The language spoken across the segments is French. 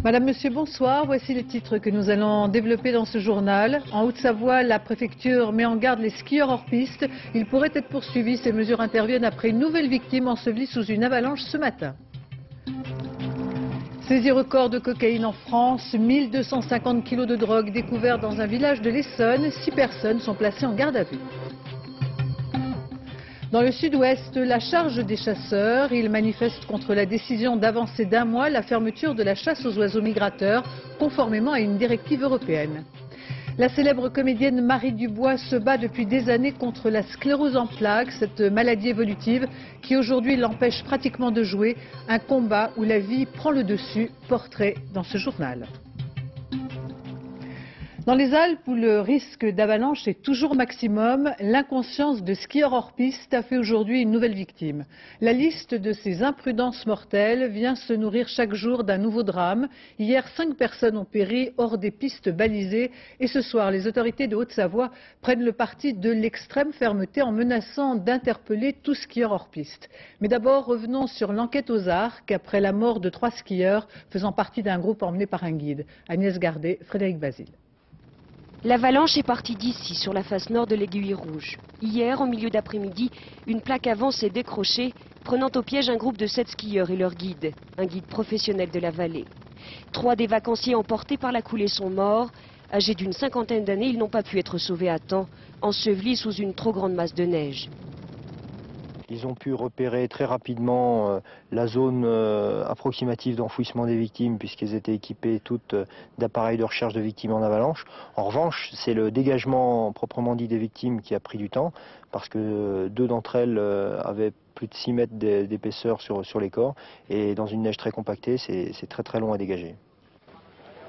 Madame, Monsieur, bonsoir. Voici les titres que nous allons développer dans ce journal. En Haute-Savoie, la préfecture met en garde les skieurs hors piste. Ils pourraient être poursuivis. Ces mesures interviennent après une nouvelle victime ensevelie sous une avalanche ce matin. Saisie record de cocaïne en France. 1250 kilos de drogue découverts dans un village de l'Essonne. 6 personnes sont placées en garde à vue. Dans le sud-ouest, la charge des chasseurs. Ils manifestent contre la décision d'avancer d'un mois la fermeture de la chasse aux oiseaux migrateurs, conformément à une directive européenne. La célèbre comédienne Marie Dubois se bat depuis des années contre la sclérose en plaques, cette maladie évolutive qui aujourd'hui l'empêche pratiquement de jouer. Un combat où la vie prend le dessus. Portrait dans ce journal. Dans les Alpes, où le risque d'avalanche est toujours maximum, l'inconscience de skieurs hors piste a fait aujourd'hui une nouvelle victime. La liste de ces imprudences mortelles vient se nourrir chaque jour d'un nouveau drame. Hier, 5 personnes ont péri hors des pistes balisées. Et ce soir, les autorités de Haute-Savoie prennent le parti de l'extrême fermeté en menaçant d'interpeller tout skieur hors piste. Mais d'abord, revenons sur l'enquête aux Arcs après la mort de 3 skieurs faisant partie d'un groupe emmené par un guide. Agnès Gardet, Frédéric Basile. L'avalanche est partie d'ici, sur la face nord de l'Aiguille Rouge. Hier, en milieu d'après-midi, une plaque avant s'est décrochée, prenant au piège un groupe de 7 skieurs et leur guide, un guide professionnel de la vallée. 3 des vacanciers emportés par la coulée sont morts. Âgés d'une 50aine d'années, ils n'ont pas pu être sauvés à temps, ensevelis sous une trop grande masse de neige. Ils ont pu repérer très rapidement la zone approximative d'enfouissement des victimes puisqu'elles étaient équipées toutes d'appareils de recherche de victimes en avalanche. En revanche, c'est le dégagement proprement dit des victimes qui a pris du temps parce que 2 d'entre elles avaient plus de 6 mètres d'épaisseur sur les corps et dans une neige très compactée, c'est très très long à dégager.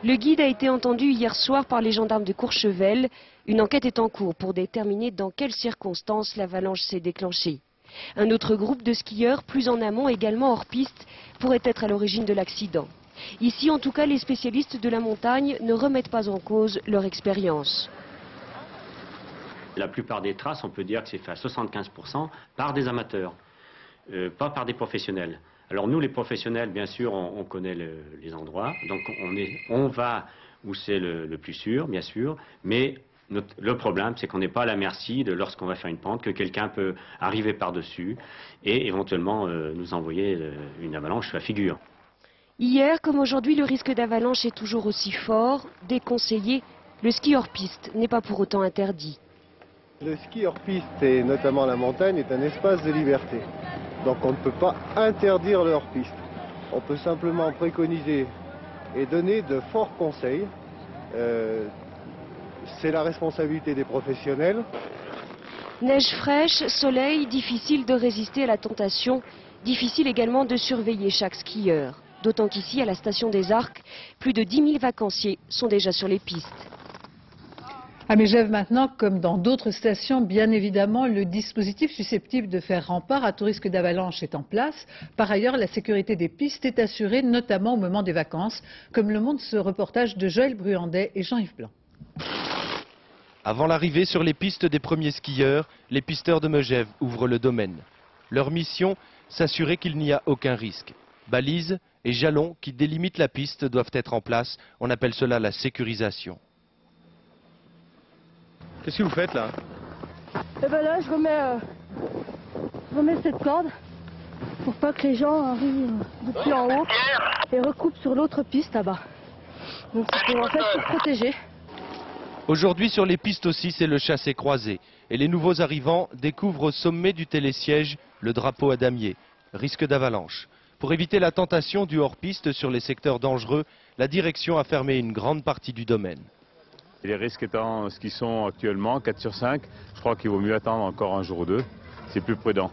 Le guide a été entendu hier soir par les gendarmes de Courchevel. Une enquête est en cours pour déterminer dans quelles circonstances l'avalanche s'est déclenchée. Un autre groupe de skieurs, plus en amont, également hors piste, pourrait être à l'origine de l'accident. Ici, en tout cas, les spécialistes de la montagne ne remettent pas en cause leur expérience. La plupart des traces, on peut dire que c'est fait à 75% par des amateurs, pas par des professionnels. Alors nous, les professionnels, bien sûr, on connaît les endroits, donc on va où c'est le plus sûr, bien sûr, mais le problème, c'est qu'on n'est pas à la merci de lorsqu'on va faire une pente, que quelqu'un peut arriver par-dessus et éventuellement nous envoyer une avalanche sur la figure. Hier, comme aujourd'hui, le risque d'avalanche est toujours aussi fort. Déconseillé, le ski hors piste n'est pas pour autant interdit. Le ski hors piste, et notamment la montagne, est un espace de liberté. Donc on ne peut pas interdire le hors piste. On peut simplement préconiser et donner de forts conseils. C'est la responsabilité des professionnels. Neige fraîche, soleil, difficile de résister à la tentation, difficile également de surveiller chaque skieur. D'autant qu'ici, à la station des Arcs, plus de 10 000 vacanciers sont déjà sur les pistes. À Megève maintenant, comme dans d'autres stations, bien évidemment, le dispositif susceptible de faire rempart à tout risque d'avalanche est en place. Par ailleurs, la sécurité des pistes est assurée, notamment au moment des vacances, comme le montre ce reportage de Joël Bruandet et Jean-Yves Blanc. Avant l'arrivée sur les pistes des premiers skieurs, les pisteurs de Megève ouvrent le domaine. Leur mission, s'assurer qu'il n'y a aucun risque. Balises et jalons qui délimitent la piste doivent être en place. On appelle cela la sécurisation. Qu'est-ce que vous faites là? Eh ben là, je remets cette corde pour pas que les gens arrivent depuis en haut et recoupent sur l'autre piste là-bas. Donc c'est pour en fait se protéger. Aujourd'hui sur les pistes aussi, c'est le chassé-croisé. Et les nouveaux arrivants découvrent au sommet du télésiège le drapeau à damier. Risque d'avalanche. Pour éviter la tentation du hors-piste sur les secteurs dangereux, la direction a fermé une grande partie du domaine. Les risques étant ce qu'ils sont actuellement, 4 sur 5, je crois qu'il vaut mieux attendre encore un jour ou 2. C'est plus prudent.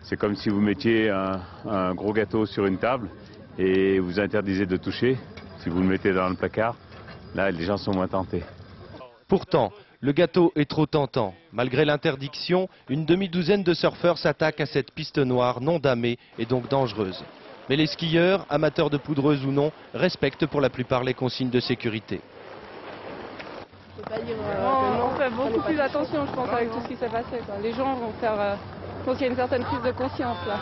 C'est comme si vous mettiez un gros gâteau sur une table et vous interdisez de toucher. Si vous le mettez dans le placard, là les gens sont moins tentés. Pourtant, le gâteau est trop tentant. Malgré l'interdiction, une demi-douzaine de surfeurs s'attaquent à cette piste noire non damée et donc dangereuse. Mais les skieurs, amateurs de poudreuse ou non, respectent pour la plupart les consignes de sécurité. peut pas dire on fait beaucoup plus attention, je pense, avec tout ce qui s'est passé, quoi. Les gens vont faire... je pense qu'il y a une certaine prise de conscience, là.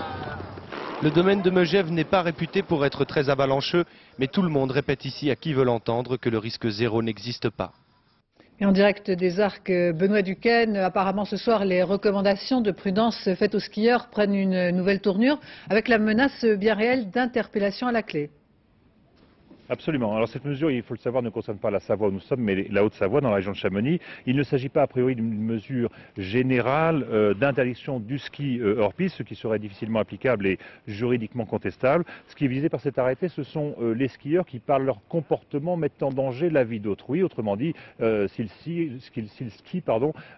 Le domaine de Megève n'est pas réputé pour être très avalancheux, mais tout le monde répète ici à qui veut l'entendre que le risque zéro n'existe pas. Et en direct des Arcs, Benoît Duquesne, apparemment ce soir les recommandations de prudence faites aux skieurs prennent une nouvelle tournure avec la menace bien réelle d'interpellation à la clé. Absolument. Alors cette mesure, il faut le savoir, ne concerne pas la Savoie où nous sommes, mais la Haute-Savoie, dans la région de Chamonix. Il ne s'agit pas a priori d'une mesure générale d'interdiction du ski hors piste, ce qui serait difficilement applicable et juridiquement contestable. Ce qui est visé par cet arrêté, ce sont les skieurs qui, par leur comportement, mettent en danger la vie d'autrui. Autrement dit, s'ils skient,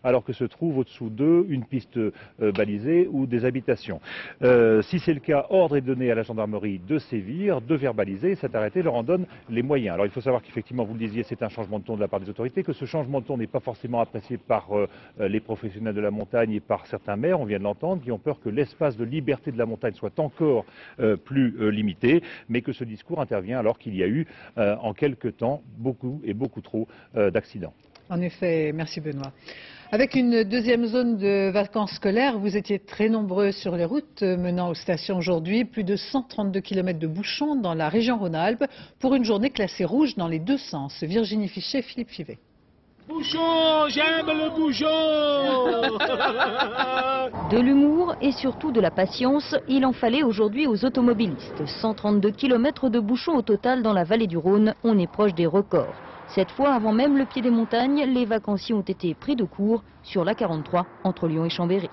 alors que se trouve au-dessous d'eux une piste balisée ou des habitations. Si c'est le cas, ordre est donné à la gendarmerie de sévir, de verbaliser. Cet arrêté leur en donne les moyens. Alors il faut savoir qu'effectivement, vous le disiez, c'est un changement de ton de la part des autorités, que ce changement de ton n'est pas forcément apprécié par les professionnels de la montagne et par certains maires, on vient de l'entendre, qui ont peur que l'espace de liberté de la montagne soit encore plus limité, mais que ce discours intervient alors qu'il y a eu en quelque temps beaucoup et beaucoup trop d'accidents. En effet, merci Benoît. Avec une deuxième zone de vacances scolaires, vous étiez très nombreux sur les routes menant aux stations aujourd'hui. Plus de 132 km de bouchons dans la région Rhône-Alpes pour une journée classée rouge dans les deux sens. Virginie Fichet, Philippe Fivet. Bouchon, j'aime le bouchon. De l'humour et surtout de la patience, il en fallait aujourd'hui aux automobilistes. 132 km de bouchons au total dans la vallée du Rhône, on est proche des records. Cette fois, avant même le pied des montagnes, les vacanciers ont été pris de court sur la 43 entre Lyon et Chambéry.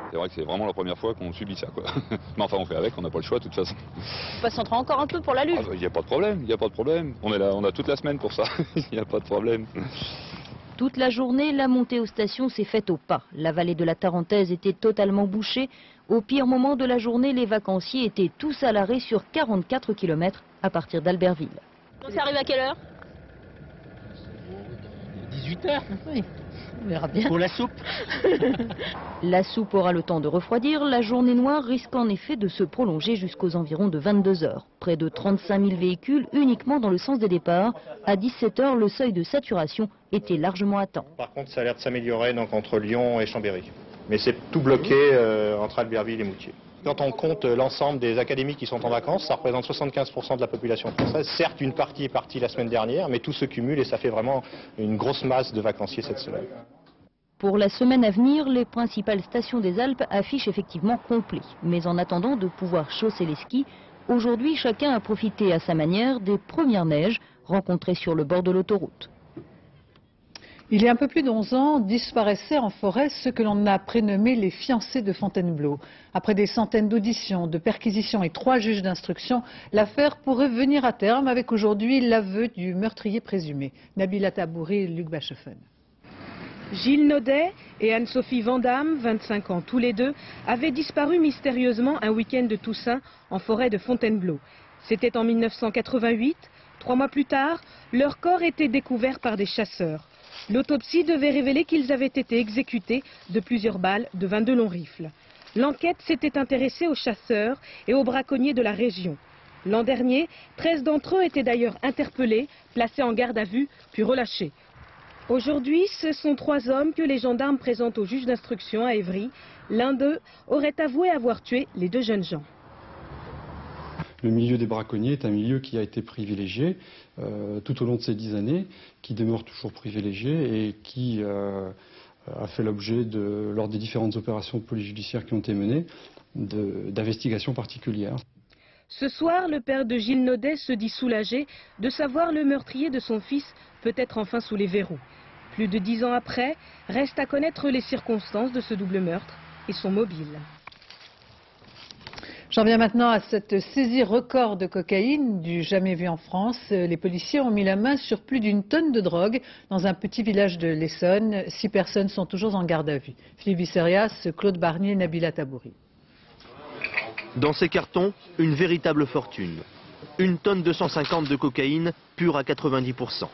C'est vrai que c'est vraiment la première fois qu'on subit ça, quoi. Mais enfin, on fait avec, on n'a pas le choix de toute façon. On va s'entrer encore un peu pour la lutte. Il n'y a pas de problème, il n'y a pas de problème. On est là, on a toute la semaine pour ça, il n'y a pas de problème. Toute la journée, la montée aux stations s'est faite au pas. La vallée de la Tarentaise était totalement bouchée. Au pire moment de la journée, les vacanciers étaient tous à l'arrêt sur 44 km à partir d'Albertville. Ça arrive à quelle heure? 18h. Oui, on verra bien. Pour la soupe. La soupe aura le temps de refroidir. La journée noire risque en effet de se prolonger jusqu'aux environs de 22 h. Près de 35 000 véhicules uniquement dans le sens des départs. À 17 h, le seuil de saturation était largement atteint. Par contre, ça a l'air de s'améliorer donc entre Lyon et Chambéry. Mais c'est tout bloqué entre Albertville et Moutier. Quand on compte l'ensemble des académies qui sont en vacances, ça représente 75% de la population française. Certes, une partie est partie la semaine dernière, mais tout se cumule et ça fait vraiment une grosse masse de vacanciers cette semaine. Pour la semaine à venir, les principales stations des Alpes affichent effectivement complet. Mais en attendant de pouvoir chausser les skis, aujourd'hui chacun a profité à sa manière des premières neiges rencontrées sur le bord de l'autoroute. Il y a un peu plus d'11 ans, disparaissaient en forêt ceux que l'on a prénommés les fiancés de Fontainebleau. Après des centaines d'auditions, de perquisitions et 3 juges d'instruction, l'affaire pourrait venir à terme avec aujourd'hui l'aveu du meurtrier présumé. Nabila Tabouri et Luc Bachefen. Gilles Naudet et Anne-Sophie Vandamme, 25 ans tous les deux, avaient disparu mystérieusement un week-end de Toussaint en forêt de Fontainebleau. C'était en 1988. 3 mois plus tard, leur corps était découvert par des chasseurs. L'autopsie devait révéler qu'ils avaient été exécutés de plusieurs balles de 22 longs rifles. L'enquête s'était intéressée aux chasseurs et aux braconniers de la région. L'an dernier, 13 d'entre eux étaient d'ailleurs interpellés, placés en garde à vue, puis relâchés. Aujourd'hui, ce sont 3 hommes que les gendarmes présentent au juge d'instruction à Évry. L'un d'eux aurait avoué avoir tué les 2 jeunes gens. Le milieu des braconniers est un milieu qui a été privilégié tout au long de ces 10 années, qui demeure toujours privilégié et qui a fait l'objet, lors des différentes opérations de police judiciaire qui ont été menées, d'investigations particulières. Ce soir, le père de Gilles Naudet se dit soulagé de savoir le meurtrier de son fils peut-être enfin sous les verrous. Plus de 10 ans après, reste à connaître les circonstances de ce double meurtre et son mobile. J'en viens maintenant à cette saisie record de cocaïne du jamais vu en France. Les policiers ont mis la main sur plus d'1 tonne de drogue dans un petit village de l'Essonne. 6 personnes sont toujours en garde à vue. Philippe Visserias, Claude Barnier, Nabila Tabouri. Dans ces cartons, une véritable fortune. 1 tonne 250 de cocaïne pure à 90%,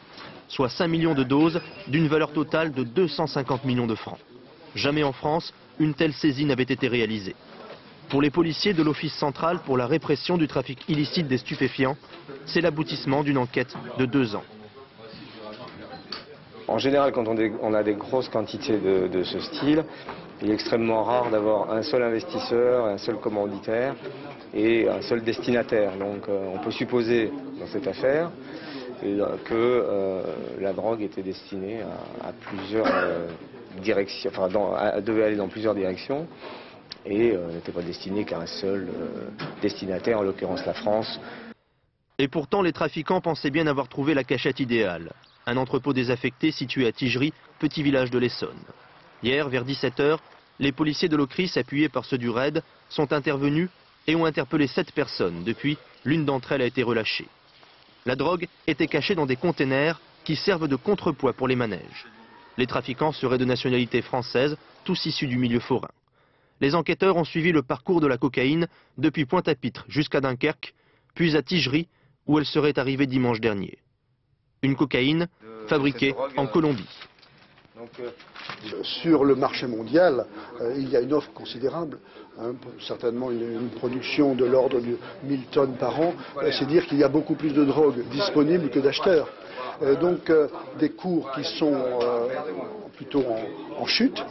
soit 5 millions de doses d'une valeur totale de 250 millions de francs. Jamais en France, une telle saisie n'avait été réalisée. Pour les policiers de l'Office central pour la répression du trafic illicite des stupéfiants, c'est l'aboutissement d'une enquête de 2 ans. En général, quand on a des grosses quantités de ce style, il est extrêmement rare d'avoir un seul investisseur, un seul commanditaire et un seul destinataire. Donc on peut supposer dans cette affaire que la drogue était destinée à plusieurs directions, enfin devait aller dans plusieurs directions et n'était pas destinée qu'à un seul destinataire, en l'occurrence la France. Et pourtant, les trafiquants pensaient bien avoir trouvé la cachette idéale. Un entrepôt désaffecté situé à Tigerie, petit village de l'Essonne. Hier, vers 17 h, les policiers de l'Ocris, appuyés par ceux du RAID, sont intervenus et ont interpellé 7 personnes. Depuis, l'une d'entre elles a été relâchée. La drogue était cachée dans des containers qui servent de contrepoids pour les manèges. Les trafiquants seraient de nationalité française, tous issus du milieu forain. Les enquêteurs ont suivi le parcours de la cocaïne depuis Pointe-à-Pitre jusqu'à Dunkerque, puis à Tigerie, où elle serait arrivée dimanche dernier. Une cocaïne fabriquée en Colombie. Sur le marché mondial, il y a une offre considérable, certainement une production de l'ordre de 1000 tonnes par an. C'est dire qu'il y a beaucoup plus de drogue disponible que d'acheteurs. Donc des cours qui sont plutôt en chute,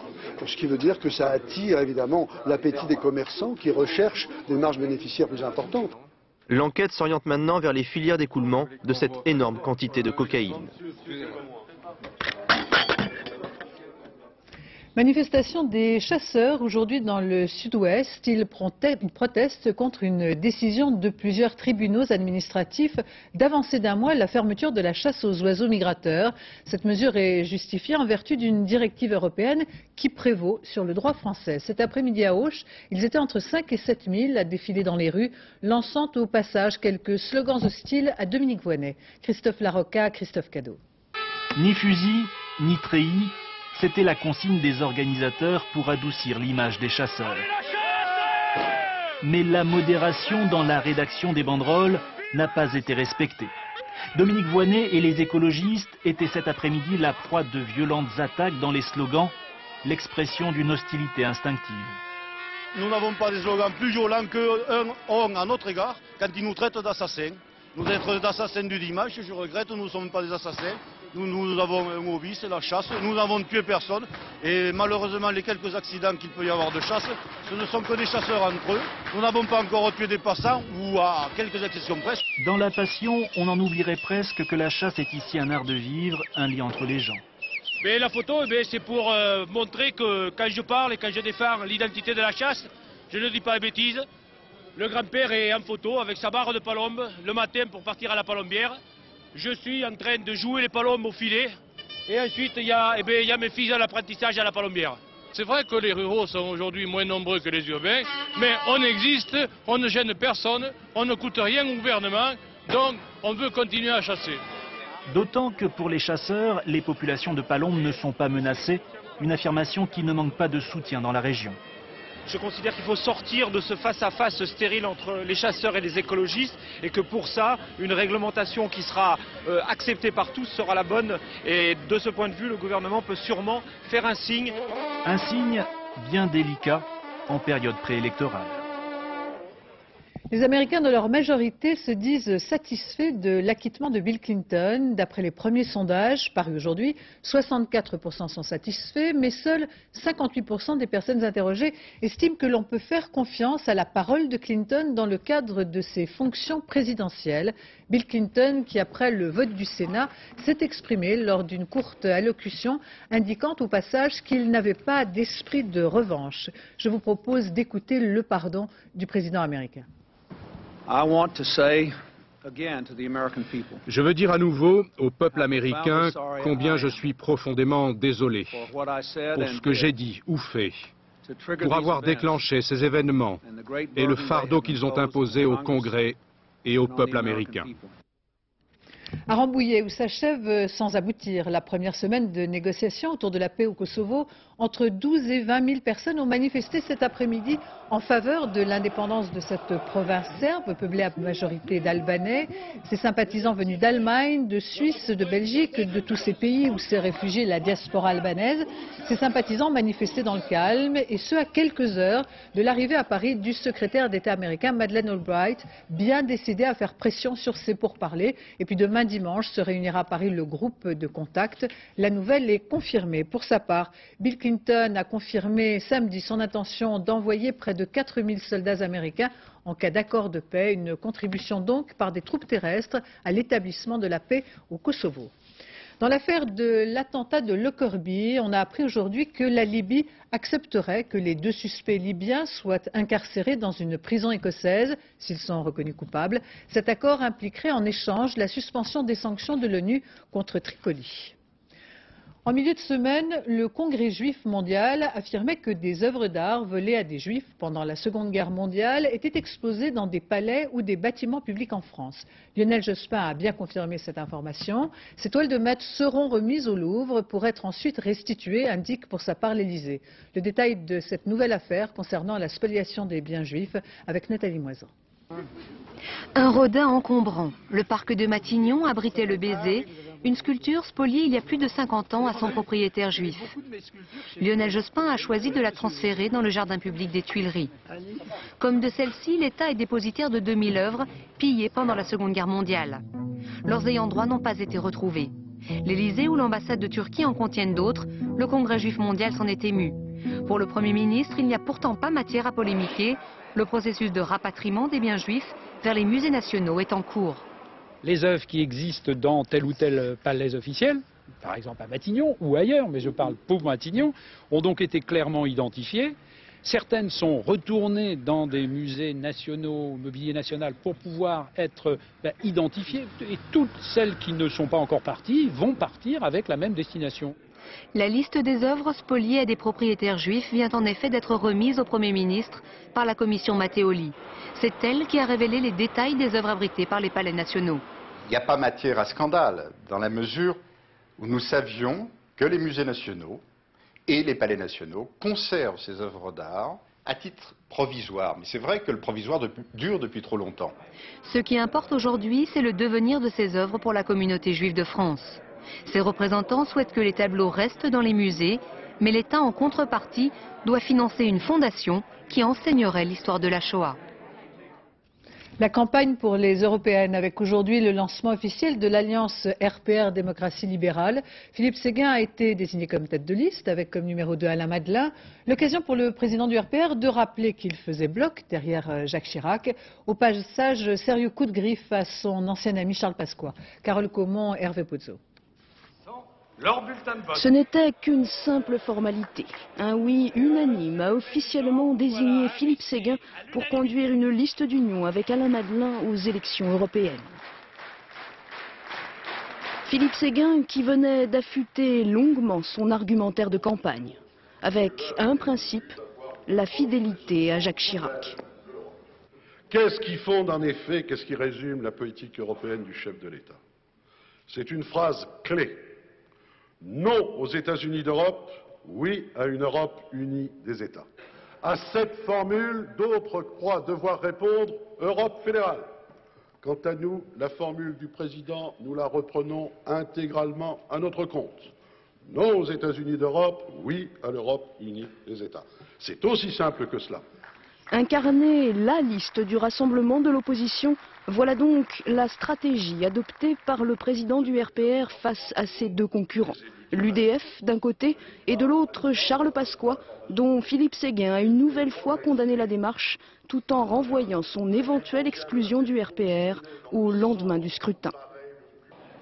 ce qui veut dire que ça attire évidemment l'appétit des commerçants qui recherchent des marges bénéficiaires plus importantes. L'enquête s'oriente maintenant vers les filières d'écoulement de cette énorme quantité de cocaïne. Manifestation des chasseurs aujourd'hui dans le sud-ouest. Ils protestent contre une décision de plusieurs tribunaux administratifs d'avancer d'1 mois la fermeture de la chasse aux oiseaux migrateurs. Cette mesure est justifiée en vertu d'une directive européenne qui prévaut sur le droit français. Cet après-midi à Auch, ils étaient entre 5 et 7 000 à défiler dans les rues, lançant au passage quelques slogans hostiles à Dominique Voynet. Christophe Larocca, Christophe Cadeau. Ni fusil, ni treillis. C'était la consigne des organisateurs pour adoucir l'image des chasseurs. Mais la modération dans la rédaction des banderoles n'a pas été respectée. Dominique Voynet et les écologistes étaient cet après-midi la proie de violentes attaques dans les slogans, l'expression d'une hostilité instinctive. Nous n'avons pas des slogans plus violents qu'un ont à notre égard quand ils nous traitent d'assassins. Nous êtes d'assassins du dimanche, je regrette, nous ne sommes pas des assassins. Nous avons un hobby, c'est la chasse. Nous n'avons tué personne. Et malheureusement, les quelques accidents qu'il peut y avoir de chasse, ce ne sont que des chasseurs entre eux. Nous n'avons pas encore tué des passants, ou à quelques exceptions près. Dans la passion, on en oublierait presque que la chasse est ici un art de vivre, un lien entre les gens. Mais la photo, c'est pour montrer que quand je parle et quand je défends l'identité de la chasse, je ne dis pas de bêtises. Le grand-père est en photo avec sa barre de palombe le matin pour partir à la palombière. Je suis en train de jouer les palombes au filet et ensuite il y a mes fils à l'apprentissage à la palombière. C'est vrai que les ruraux sont aujourd'hui moins nombreux que les urbains, mais on existe, on ne gêne personne, on ne coûte rien au gouvernement, donc on veut continuer à chasser. D'autant que pour les chasseurs, les populations de palombes ne sont pas menacées, une affirmation qui ne manque pas de soutien dans la région. Je considère qu'il faut sortir de ce face-à-face stérile entre les chasseurs et les écologistes et que pour ça, une réglementation qui sera acceptée par tous sera la bonne. Et de ce point de vue, le gouvernement peut sûrement faire un signe. Un signe bien délicat en période préélectorale. Les Américains, dans leur majorité, se disent satisfaits de l'acquittement de Bill Clinton. D'après les premiers sondages parus aujourd'hui, 64% sont satisfaits, mais seuls 58% des personnes interrogées estiment que l'on peut faire confiance à la parole de Clinton dans le cadre de ses fonctions présidentielles. Bill Clinton, qui après le vote du Sénat, s'est exprimé lors d'une courte allocution, indiquant au passage qu'il n'avait pas d'esprit de revanche. Je vous propose d'écouter le pardon du président américain. Je veux dire à nouveau au peuple américain combien je suis profondément désolé pour ce que j'ai dit ou fait, pour avoir déclenché ces événements et le fardeau qu'ils ont imposé au Congrès et au peuple américain. À Rambouillet, où s'achève sans aboutir la première semaine de négociations autour de la paix au Kosovo Entre 12 et 20 000 personnes ont manifesté cet après-midi en faveur de l'indépendance de cette province serbe, peuplée à majorité d'Albanais. Ces sympathisants venus d'Allemagne, de Suisse, de Belgique, de tous ces pays où s'est réfugiée la diaspora albanaise, ces sympathisants manifestaient dans le calme, et ce à quelques heures de l'arrivée à Paris du secrétaire d'État américain Madeleine Albright, bien décidé à faire pression sur ces pourparlers. Et puis demain dimanche se réunira à Paris le groupe de contact. La nouvelle est confirmée. Pour sa part, Bill Clinton a confirmé samedi son intention d'envoyer près de 4 000 soldats américains en cas d'accord de paix, une contribution donc par des troupes terrestres à l'établissement de la paix au Kosovo. Dans l'affaire de l'attentat de Lockerbie, on a appris aujourd'hui que la Libye accepterait que les 2 suspects libyens soient incarcérés dans une prison écossaise s'ils sont reconnus coupables. Cet accord impliquerait en échange la suspension des sanctions de l'ONU contre Tripoli. En milieu de semaine, le Congrès juif mondial affirmait que des œuvres d'art volées à des juifs pendant la Seconde Guerre mondiale étaient exposées dans des palais ou des bâtiments publics en France. Lionel Jospin a bien confirmé cette information. Ces toiles de maître seront remises au Louvre pour être ensuite restituées, indique pour sa part l'Élysée. Le détail de cette nouvelle affaire concernant la spoliation des biens juifs avec Nathalie Moisan. Un Rodin encombrant. Le parc de Matignon abritait le baiser, une sculpture spoliée il y a plus de 50 ans à son propriétaire juif. Lionel Jospin a choisi de la transférer dans le jardin public des Tuileries. Comme de celle-ci, l'État est dépositaire de 2000 œuvres pillées pendant la Seconde Guerre mondiale. Leurs ayants droit n'ont pas été retrouvés. L'Élysée ou l'ambassade de Turquie en contiennent d'autres. Le Congrès juif mondial s'en est ému. Pour le Premier ministre, il n'y a pourtant pas matière à polémiquer. Le processus de rapatriement des biens juifs vers les musées nationaux est en cours. Les œuvres qui existent dans tel ou tel palais officiel, par exemple à Matignon ou ailleurs, mais je parle pour Matignon, ont donc été clairement identifiées. Certaines sont retournées dans des musées nationaux, mobilier national, pour pouvoir être identifiées. Et toutes celles qui ne sont pas encore parties vont partir avec la même destination. La liste des œuvres spoliées à des propriétaires juifs vient en effet d'être remise au Premier ministre par la commission Matteoli. C'est elle qui a révélé les détails des œuvres abritées par les palais nationaux. Il n'y a pas matière à scandale, dans la mesure où nous savions que les musées nationaux et les palais nationaux conservent ces œuvres d'art à titre provisoire. Mais c'est vrai que le provisoire dure depuis trop longtemps. Ce qui importe aujourd'hui, c'est le devenir de ces œuvres pour la communauté juive de France. Ses représentants souhaitent que les tableaux restent dans les musées, mais l'État, en contrepartie, doit financer une fondation qui enseignerait l'histoire de la Shoah. La campagne pour les européennes, avec aujourd'hui le lancement officiel de l'alliance RPR Démocratie Libérale. Philippe Séguin a été désigné comme tête de liste, avec comme numéro 2 Alain Madelin. L'occasion pour le président du RPR de rappeler qu'il faisait bloc derrière Jacques Chirac. Au passage, sérieux coup de griffe à son ancien ami Charles Pasqua. Carole Caumont, Hervé Pozzo. Ce n'était qu'une simple formalité. Un oui unanime a officiellement désigné Philippe Séguin pour conduire une liste d'union avec Alain Madelin aux élections européennes. Philippe Séguin qui venait d'affûter longuement son argumentaire de campagne, avec un principe, la fidélité à Jacques Chirac. Qu'est-ce qui fonde en effet, qu'est-ce qui résume la politique européenne du chef de l'État? C'est une phrase clé. Non aux États-Unis d'Europe, oui à une Europe unie des États. À cette formule, d'autres croient devoir répondre Europe fédérale. Quant à nous, la formule du président, nous la reprenons intégralement à notre compte. Non aux États-Unis d'Europe, oui à l'Europe unie des États. C'est aussi simple que cela. Incarner la liste du rassemblement de l'opposition, voilà donc la stratégie adoptée par le président du RPR face à ses deux concurrents. L'UDF d'un côté et de l'autre Charles Pasqua, dont Philippe Séguin a une nouvelle fois condamné la démarche tout en renvoyant son éventuelle exclusion du RPR au lendemain du scrutin.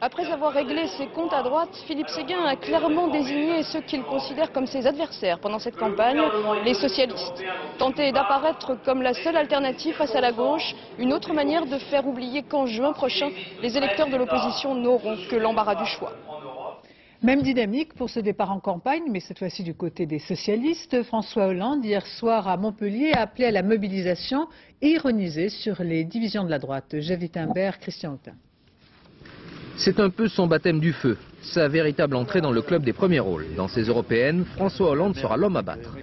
Après avoir réglé ses comptes à droite, Philippe Séguin a clairement désigné ceux qu'il considère comme ses adversaires pendant cette campagne, les socialistes. Tenter d'apparaître comme la seule alternative face à la gauche, une autre manière de faire oublier qu'en juin prochain, les électeurs de l'opposition n'auront que l'embarras du choix. Même dynamique pour ce départ en campagne, mais cette fois-ci du côté des socialistes. François Hollande, hier soir à Montpellier, a appelé à la mobilisation et ironisé sur les divisions de la droite. Javid Imbert, Christian Autain. C'est un peu son baptême du feu, sa véritable entrée dans le club des premiers rôles. Dans ces européennes, François Hollande sera l'homme à battre.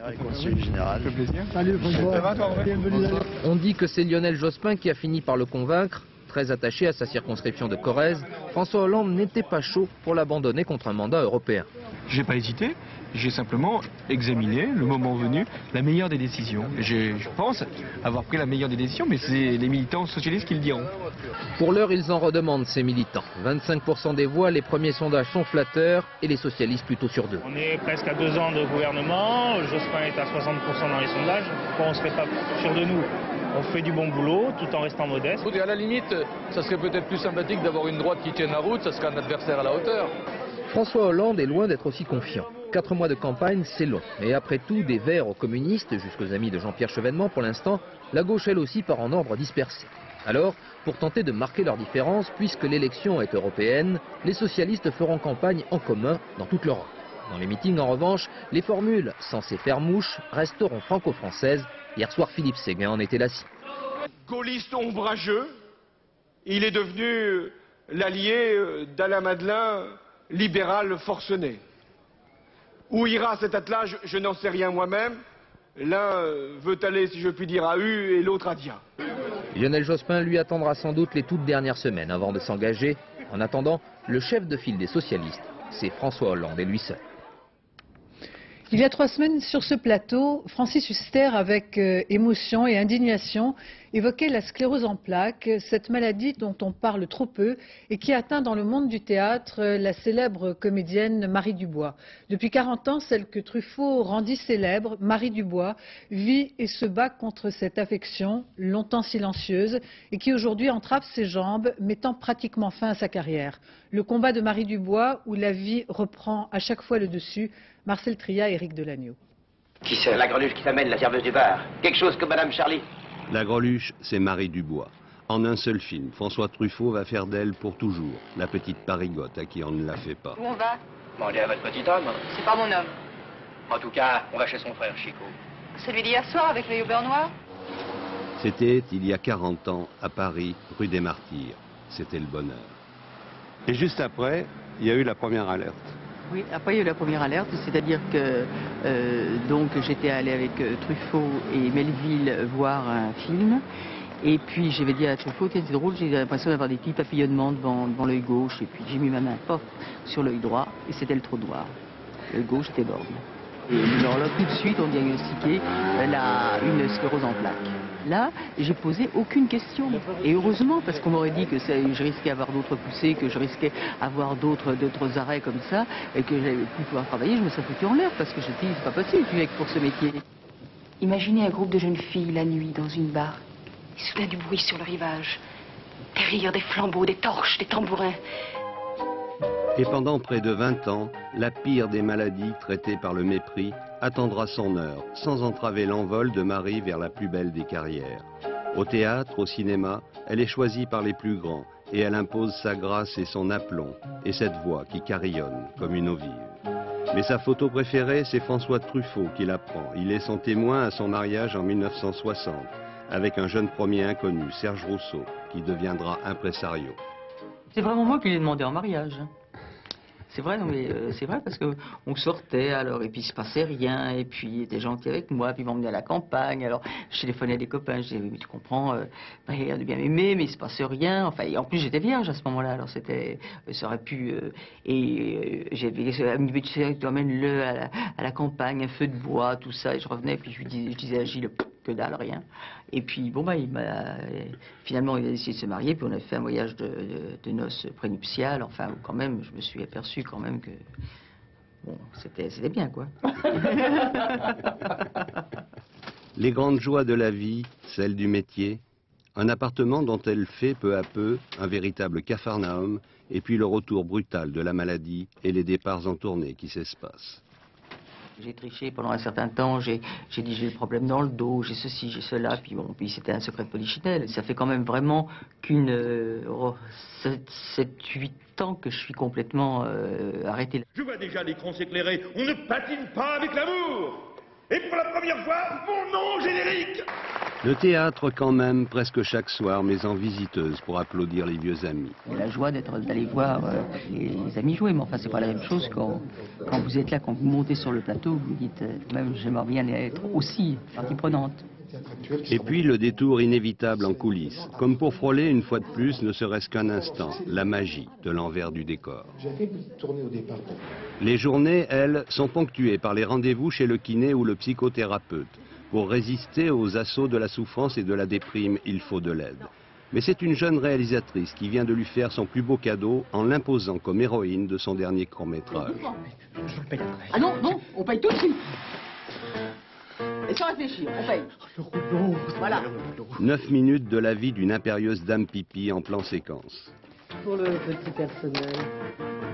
On dit que c'est Lionel Jospin qui a fini par le convaincre. Très attaché à sa circonscription de Corrèze, François Hollande n'était pas chaud pour l'abandonner contre un mandat européen. J'ai pas hésité, j'ai simplement examiné, le moment venu, la meilleure des décisions. Je pense avoir pris la meilleure des décisions, mais c'est les militants socialistes qui le diront. Pour l'heure, ils en redemandent, ces militants. 25% des voix, les premiers sondages sont flatteurs et les socialistes plutôt sur 2. On est presque à 2 ans de gouvernement, Jospin est à 60% dans les sondages, pourquoi on ne serait pas sûr de nous? On fait du bon boulot tout en restant modeste. Et à la limite, ça serait peut-être plus sympathique d'avoir une droite qui tienne la route, ça serait un adversaire à la hauteur. François Hollande est loin d'être aussi confiant. 4 mois de campagne, c'est long. Et après tout, des Verts aux communistes jusqu'aux amis de Jean-Pierre Chevènement, pour l'instant, la gauche elle aussi part en ordre dispersé. Alors, pour tenter de marquer leur différence, puisque l'élection est européenne, les socialistes feront campagne en commun dans toute l'Europe. Dans les meetings, en revanche, les formules censées faire mouche resteront franco-françaises. Hier soir, Philippe Séguin en était la cible. Gaulliste ombrageux, il est devenu l'allié d'Alain Madelin, libéral forcené. Où ira cet attelage, je n'en sais rien moi-même. L'un veut aller, si je puis dire, à U et l'autre à Dia. Lionel Jospin lui attendra sans doute les toutes dernières semaines avant de s'engager. En attendant, le chef de file des socialistes, c'est François Hollande et lui seul. Il y a 3 semaines, sur ce plateau, Francis Huster, avec émotion et indignation, évoquait la sclérose en plaques, cette maladie dont on parle trop peu et qui atteint dans le monde du théâtre la célèbre comédienne Marie Dubois. Depuis 40 ans, celle que Truffaut rendit célèbre, Marie Dubois, vit et se bat contre cette affection, longtemps silencieuse, et qui aujourd'hui entrave ses jambes, mettant pratiquement fin à sa carrière. Le combat de Marie Dubois, où la vie reprend à chaque fois le dessus. Marcel Tria, Éric Delagneau. Qui c'est? La greluche qui t'amène, la serveuse du bar. Quelque chose que Madame Charlie. La greluche, c'est Marie Dubois. En un seul film, François Truffaut va faire d'elle pour toujours la petite parigote à qui on ne la fait pas. Où on va? Demandez à votre petit homme. C'est pas mon homme. En tout cas, on va chez son frère Chico. Celui d'hier soir avec le beurre noir? C'était il y a 40 ans, à Paris, rue des Martyrs. C'était le bonheur. Et juste après, il y a eu la première alerte. Oui, après il y a eu la première alerte, c'est-à-dire que donc j'étais allée avec Truffaut et Melville voir un film. Et puis j'avais dit à Truffaut, c'est drôle, j'ai l'impression d'avoir des petits papillonnements devant l'œil gauche. Et puis j'ai mis ma main sur l'œil droit et c'était le trou noir. L'œil gauche était borgne. Et alors là, tout de suite, on diagnostiquait une sclérose en plaques. Là, j'ai posé aucune question. Et heureusement, parce qu'on m'aurait dit que je risquais d'avoir d'autres poussées, que je risquais d'avoir d'autres arrêts comme ça, et que j'allais plus pouvoir travailler, je me serais foutu en l'air, parce que je me suis dit, c'est pas possible, tu es pour ce métier. Imaginez un groupe de jeunes filles la nuit dans une barre. Et soudain du bruit sur le rivage. Des rires, des flambeaux, des torches, des tambourins. Et pendant près de 20 ans, la pire des maladies traitée par le mépris attendra son heure, sans entraver l'envol de Marie vers la plus belle des carrières. Au théâtre, au cinéma, elle est choisie par les plus grands et elle impose sa grâce et son aplomb, et cette voix qui carillonne comme une eau vive. Mais sa photo préférée, c'est François Truffaut qui la prend. Il est son témoin à son mariage en 1960, avec un jeune premier inconnu, Serge Rousseau, qui deviendra impresario. C'est vraiment moi qui l'ai demandé en mariage. C'est vrai, non mais c'est vrai parce que on sortait alors et puis il se passait rien et puis il était gentil avec moi puis il m'emmenait à la campagne alors je téléphonais à des copains je disais oui, tu comprends il a l'air de bien m'aimer mais il se passait rien enfin et en plus j'étais vierge à ce moment-là alors c'était ça aurait pu j'avais tu sais tu emmènes-le à la campagne un feu de bois tout ça et je revenais puis je disais à Gilles que dalle rien et puis bon bah finalement il a décidé de se marier puis on a fait un voyage de noces prénuptiales enfin quand même je me suis aperçu quand même que bon c'était bien quoi. Les grandes joies de la vie, celles du métier, un appartement dont elle fait peu à peu un véritable capharnaüm et puis le retour brutal de la maladie et les départs en tournée qui s'espacent. J'ai triché pendant un certain temps, j'ai dit j'ai le problème dans le dos, j'ai ceci, j'ai cela, puis bon, puis c'était un secret de polichinelle. Ça fait quand même vraiment qu'une 7-8 ans que je suis complètement arrêté. Je vois déjà l'écran s'éclairer, on ne patine pas avec l'amour. Et pour la première fois, mon nom générique. Le théâtre quand même, presque chaque soir, mais en visiteuse pour applaudir les vieux amis. C'est la joie d'aller voir les amis jouer, mais enfin c'est pas la même chose quand vous êtes là, quand vous montez sur le plateau, vous vous dites même j'aimerais bien être aussi partie prenante. Et puis le détour inévitable en coulisses, comme pour frôler une fois de plus, ne serait-ce qu'un instant, la magie de l'envers du décor. Les journées, elles, sont ponctuées par les rendez-vous chez le kiné ou le psychothérapeute. Pour résister aux assauts de la souffrance et de la déprime, il faut de l'aide. Mais c'est une jeune réalisatrice qui vient de lui faire son plus beau cadeau en l'imposant comme héroïne de son dernier court-métrage. Je le paye après. Ah non, non, on paye tout de suite. Et sans réfléchir, on paye. Le rouleau, voilà. 9 minutes de la vie d'une impérieuse dame pipi en plan séquence. Pour le petit personnel.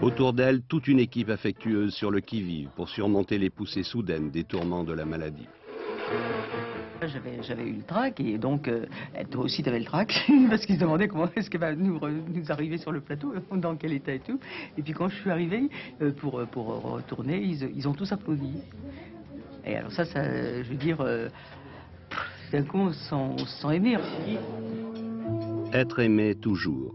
Autour d'elle, toute une équipe affectueuse sur le qui-vive pour surmonter les poussées soudaines des tourments de la maladie. J'avais eu le trac et donc toi aussi tu avais le trac parce qu'ils se demandaient comment est-ce qu'elle va nous arriver sur le plateau, dans quel état et tout. Et puis quand je suis arrivé pour retourner, ils ont tous applaudi. Et alors ça je veux dire, d'un coup on se sent aimé. Être aimé toujours.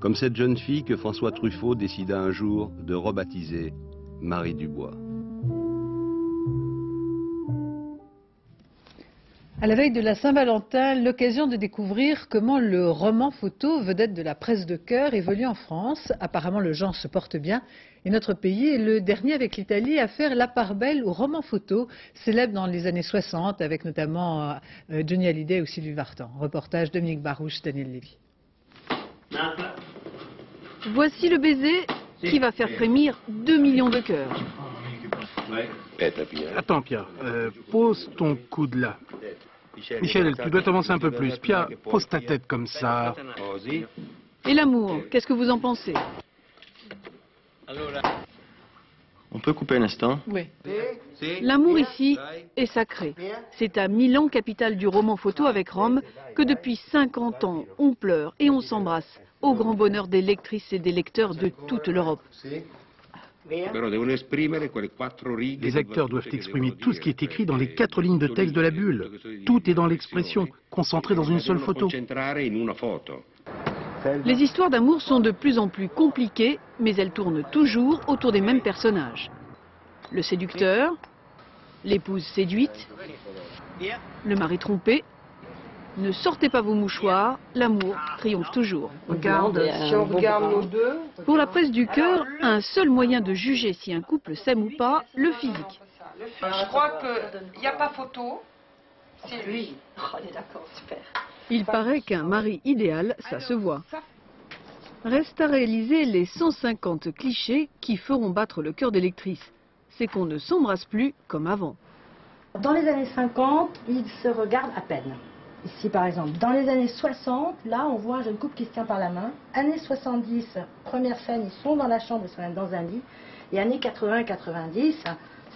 Comme cette jeune fille que François Truffaut décida un jour de rebaptiser Marie Dubois. À la veille de la Saint-Valentin, l'occasion de découvrir comment le roman photo, vedette de la presse de cœur, évolue en France. Apparemment, le genre se porte bien. Et notre pays est le dernier avec l'Italie à faire la part belle au roman photo, célèbre dans les années 60, avec notamment Johnny Hallyday ou Sylvie Vartan. Reportage Dominique Barouche, Daniel Lévy. Voici le baiser qui va faire frémir 2 millions de cœurs. Attends, Pia, pose ton coude là. Michel, tu dois t'avancer un peu plus. Pia, pose ta tête comme ça. Et l'amour, qu'est-ce que vous en pensez? On peut couper un instant? Oui. L'amour ici est sacré. C'est à Milan, capitale du roman photo avec Rome, que depuis 50 ans, on pleure et on s'embrasse, au grand bonheur des lectrices et des lecteurs de toute l'Europe. Les acteurs doivent exprimer tout ce qui est écrit dans les 4 lignes de texte de la bulle. Tout est dans l'expression, concentré dans une seule photo. Les histoires d'amour sont de plus en plus compliquées, mais elles tournent toujours autour des mêmes personnages. Le séducteur, l'épouse séduite, le mari trompé. Ne sortez pas vos mouchoirs, l'amour triomphe toujours. Si on regarde nos deux... Pour la presse du cœur, un seul moyen de juger si un couple s'aime ou pas, le physique. Je crois qu'il n'y a pas photo. C'est lui. Oh, on est d'accord, super. Il paraît qu'un mari idéal, ça se voit. Reste à réaliser les 150 clichés qui feront battre le cœur des lectrices. C'est qu'on ne s'embrasse plus comme avant. Dans les années 50, ils se regardent à peine. Ici, par exemple, dans les années 60, là, on voit un jeune couple qui se tient par la main. Années 70, première scène, ils sont dans la chambre, ils sont même dans un lit. Et années 80 et 90,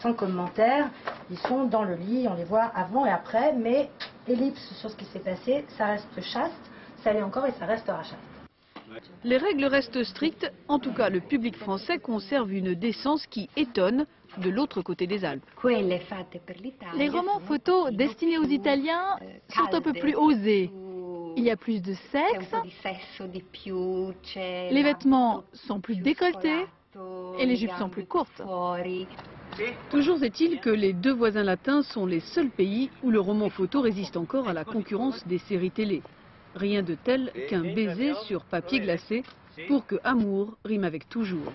sans commentaire, ils sont dans le lit, on les voit avant et après, mais ellipse sur ce qui s'est passé, ça reste chaste, ça l'est encore et ça restera chaste. Les règles restent strictes, en tout cas le public français conserve une décence qui étonne de l'autre côté des Alpes. Les romans photos destinés aux Italiens sont un peu plus osés. Il y a plus de sexe, les vêtements sont plus décolletés et les jupes sont plus courtes. Toujours est-il que les deux voisins latins sont les seuls pays où le roman photo résiste encore à la concurrence des séries télé. Rien de tel qu'un baiser sur papier glacé pour que amour rime avec toujours.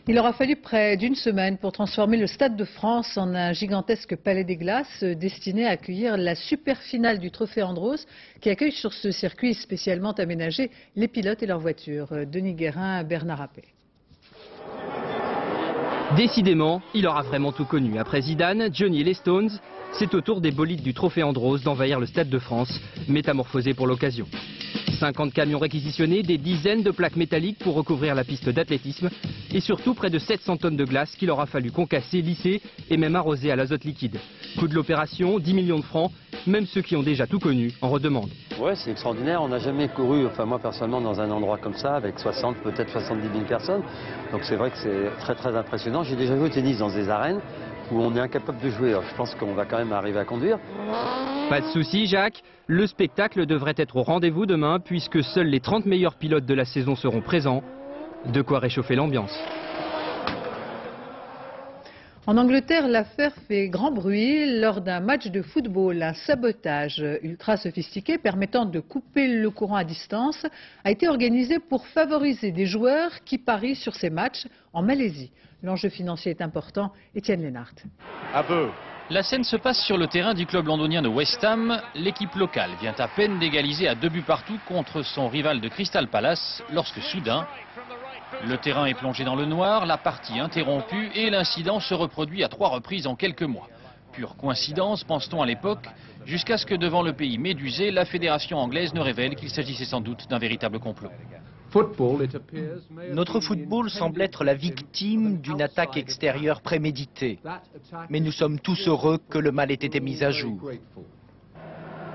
Il aura fallu près d'une semaine pour transformer le Stade de France en un gigantesque palais des glaces destiné à accueillir la super finale du Trophée Andros qui accueille sur ce circuit spécialement aménagé les pilotes et leurs voitures. Denis Guérin, Bernard Appé. Décidément, il aura vraiment tout connu. Après Zidane, Johnny et les Stones, c'est au tour des bolides du Trophée Andros d'envahir le Stade de France, métamorphosé pour l'occasion. 50 camions réquisitionnés, des dizaines de plaques métalliques pour recouvrir la piste d'athlétisme et surtout près de 700 tonnes de glace qu'il aura fallu concasser, lisser et même arroser à l'azote liquide. Coût de l'opération, 10 millions de francs, même ceux qui ont déjà tout connu en redemandent. Ouais, c'est extraordinaire, on n'a jamais couru, enfin moi personnellement, dans un endroit comme ça avec 60, peut-être 70 000 personnes. Donc c'est vrai que c'est très très impressionnant. J'ai déjà joué au tennis dans des arènes, où on est incapable de jouer. Alors, je pense qu'on va quand même arriver à conduire. Pas de souci, Jacques. Le spectacle devrait être au rendez-vous demain puisque seuls les 30 meilleurs pilotes de la saison seront présents. De quoi réchauffer l'ambiance. En Angleterre, l'affaire fait grand bruit lors d'un match de football. Un sabotage ultra sophistiqué permettant de couper le courant à distance a été organisé pour favoriser des joueurs qui parient sur ces matchs en Malaisie. L'enjeu financier est important. Étienne Lénart. À peu. La scène se passe sur le terrain du club londonien de West Ham. L'équipe locale vient à peine d'égaliser à 2 buts partout contre son rival de Crystal Palace lorsque soudain, le terrain est plongé dans le noir, la partie interrompue et l'incident se reproduit à 3 reprises en quelques mois. Pure coïncidence, pense-t-on à l'époque, jusqu'à ce que devant le pays médusé, la fédération anglaise ne révèle qu'il s'agissait sans doute d'un véritable complot. Notre football semble être la victime d'une attaque extérieure préméditée. Mais nous sommes tous heureux que le mal ait été mis à jour.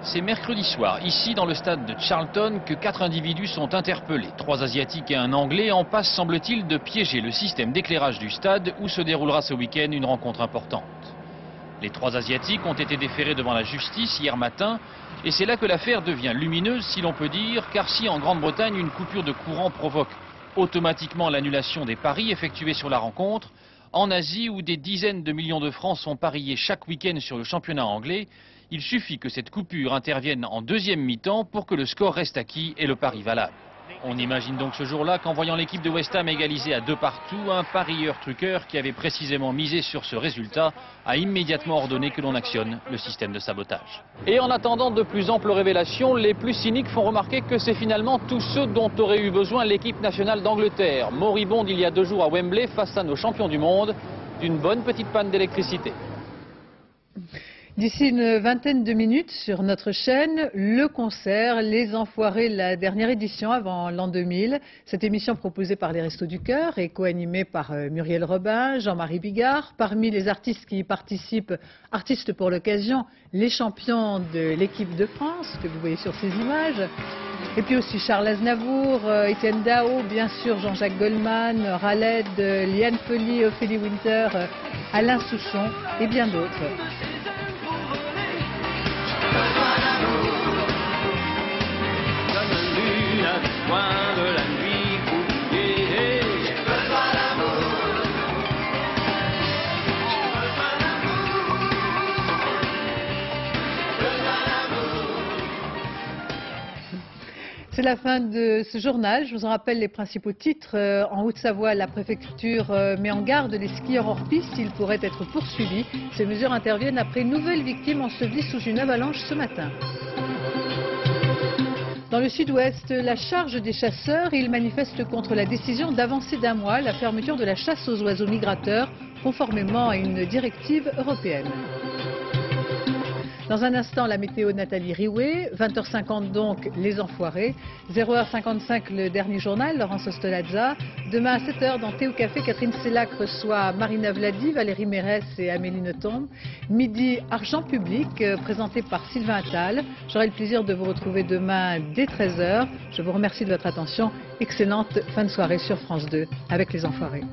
C'est mercredi soir, ici dans le stade de Charlton, que 4 individus sont interpellés. 3 Asiatiques et un Anglais en passent, semble-t-il, de piéger le système d'éclairage du stade où se déroulera ce week-end une rencontre importante. Les 3 Asiatiques ont été déférés devant la justice hier matin et c'est là que l'affaire devient lumineuse, si l'on peut dire, car si en Grande-Bretagne une coupure de courant provoque automatiquement l'annulation des paris effectués sur la rencontre, en Asie où des dizaines de millions de francs sont pariés chaque week-end sur le championnat anglais, il suffit que cette coupure intervienne en deuxième mi-temps pour que le score reste acquis et le pari valable. On imagine donc ce jour-là qu'en voyant l'équipe de West Ham égaliser à 2 partout, un parieur-truqueur qui avait précisément misé sur ce résultat a immédiatement ordonné que l'on actionne le système de sabotage. Et en attendant de plus amples révélations, les plus cyniques font remarquer que c'est finalement tous ceux dont aurait eu besoin l'équipe nationale d'Angleterre, moribonde il y a 2 jours à Wembley face à nos champions du monde, d'une bonne petite panne d'électricité. D'ici une vingtaine de minutes sur notre chaîne, le concert Les Enfoirés, la dernière édition avant l'an 2000. Cette émission proposée par les Restos du Cœur et co-animée par Muriel Robin, Jean-Marie Bigard. Parmi les artistes qui y participent, artistes pour l'occasion, les champions de l'équipe de France, que vous voyez sur ces images. Et puis aussi Charles Aznavour, Étienne Dao, bien sûr Jean-Jacques Goldman, Raled, Liane Folly, Ophélie Winter, Alain Souchon et bien d'autres. C'est la fin de ce journal. Je vous en rappelle les principaux titres. En Haute-Savoie, la préfecture met en garde les skieurs hors piste. Ils pourraient être poursuivis. Ces mesures interviennent après une nouvelle victime ensevelie sous une avalanche ce matin. Dans le sud-ouest, la charge des chasseurs, ils manifestent contre la décision d'avancer d'1 mois la fermeture de la chasse aux oiseaux migrateurs, conformément à une directive européenne. Dans un instant, la météo Nathalie Rioué, 20h50 donc, les Enfoirés, 0h55 le dernier journal, Laurence Ostolazza. Demain à 7h dans Thé au Café, Catherine Sellac reçoit Marina Vladi, Valérie Mérès et Amélie Nothomb. Midi, Argent Public, présenté par Sylvain Attal. J'aurai le plaisir de vous retrouver demain dès 13h. Je vous remercie de votre attention. Excellente fin de soirée sur France 2 avec les Enfoirés.